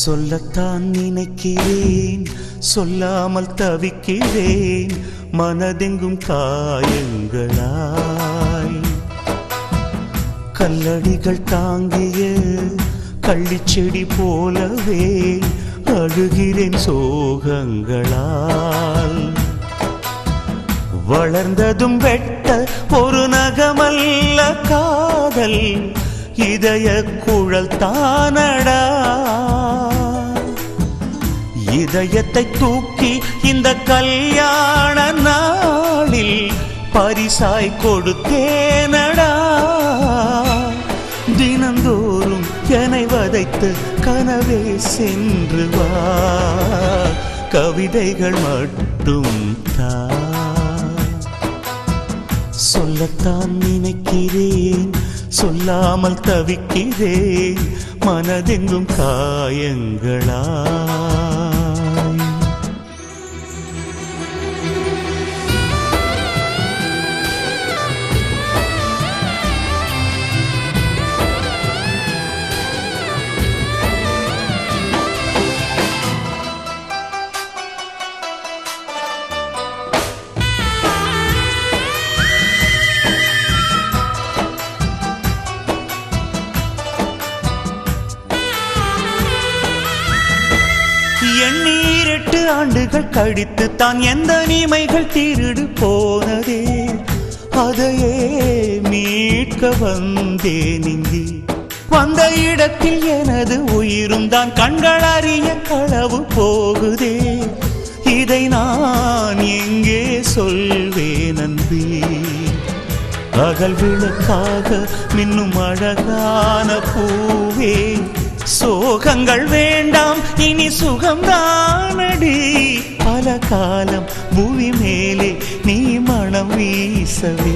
சொல்லத்தான் நினைக்கிறேன், சொல்லாமல் தவிக்கிறேன், மனதெங்கும் காயங்களாய். கல்லடிகள் தாங்கிய கள்ளிச்செடி போலவே அழுகிறேன் சோகங்களால். வளர்ந்ததும் வெட்ட ஒரு நகமல்ல காதல், இதய குழல் தானடா. இதயத்தை தூக்கி இந்த கல்யாண நாளில் பரிசாய் கொடுத்தேனடா. தினந்தோறும் என்னை வதைத்து கனவே சென்று வா, கவிதைகள் மட்டும் தா. சொல்லத்தான் நினைக்கிறேன், சொல்லாமல் தவிக்கிறேன், மனதெங்கும் காயங்களாய். எண்ணீர் 8 ஆண்டுகள் கழித்து தான் எந்த நீமைகள் திருடு போனதே, அதையே மீட்க வந்தேன் இங்கே. வந்த இடத்தில் எனது உயிரும் தான் கண்கள் அறிய களவு போகுதே. இதை நான் எங்கே சொல்வேன் அன்பே? அகல் விளக்காக மின்னும் அழகான பூவே, சோகங்கள் வேண்டாம் இனி சுகம்தானடி. பல காலம் பூமி மேலே நீ மனம் வீசவே,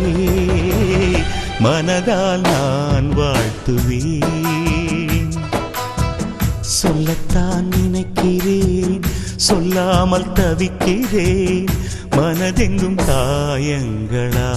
மனதால் நான் வாழ்த்துவேன். சொல்லத்தான் நினைக்கிறேன், சொல்லாமல் தவிக்கிறேன், மனதெங்கும் காயங்களா.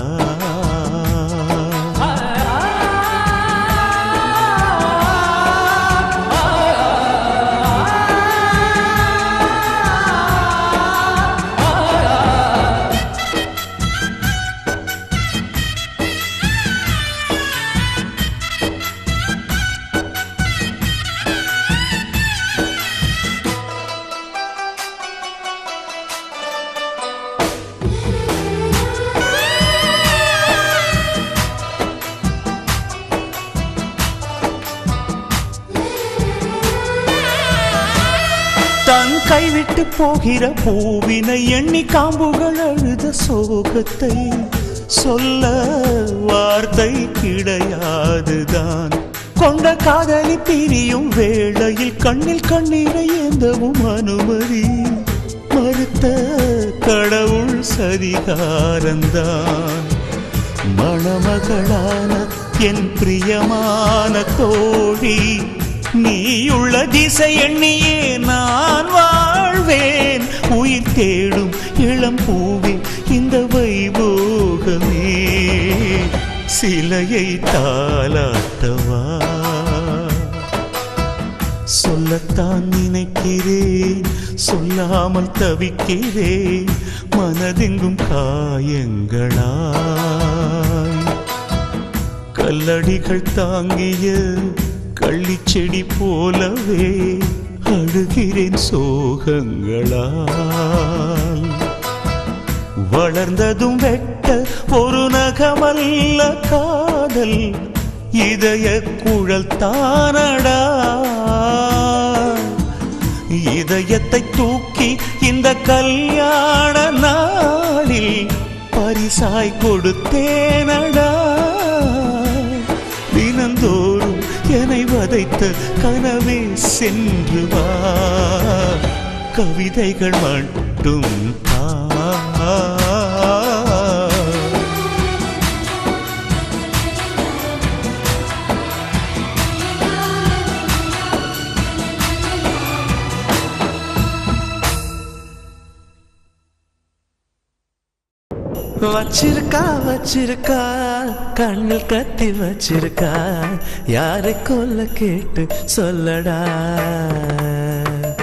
தன் கைவிட்டு போகிற பூவினை எண்ணி காம்புகள் அழுத சோகத்தை சொல்ல வார்த்தை கிடையாதுதான். கொண்ட காதலி பிரியும் வேளையில் கண்ணில் கண்ணீரை ஏந்தவும் அனுமதி மறுத்த கடவுள் சரிகாரந்தான். மணமகளான என் பிரியமான தோழி, நீயுள்ள திசை எண்ணியே நான் வாழ்வேன். உயிர் தேடும் இளம் பூவே இந்த வைபோகமே, சிலையை தாலாட்டவா. சொல்லத்தான் நினைக்கிறேன், சொல்லாமல் தவிக்கிறேன், மனதெங்கும் காயங்களாய். கல்லடிகள் தாங்கிய கள்ளிச்செடி போலவே அழுகிறேன் சோகங்களால். வளர்ந்ததும் வெட்ட ஒரு நகமல்ல காதல், இதய குழல் தானடா. இதயத்தை தூக்கி இந்த கல்யாண நாளில் பரிசாய் கொடுத்தேனடா. தினந்தோறும் என்னை வதைத்த கனவே சென்று வா, கவிதைகள் மட்டும் தா. வச்சிருக்கா வச்சிருக்கா கண்ணில் கத்தி வச்சிருக்கா யாரை கொல்ல கேட்டு சொல்லடா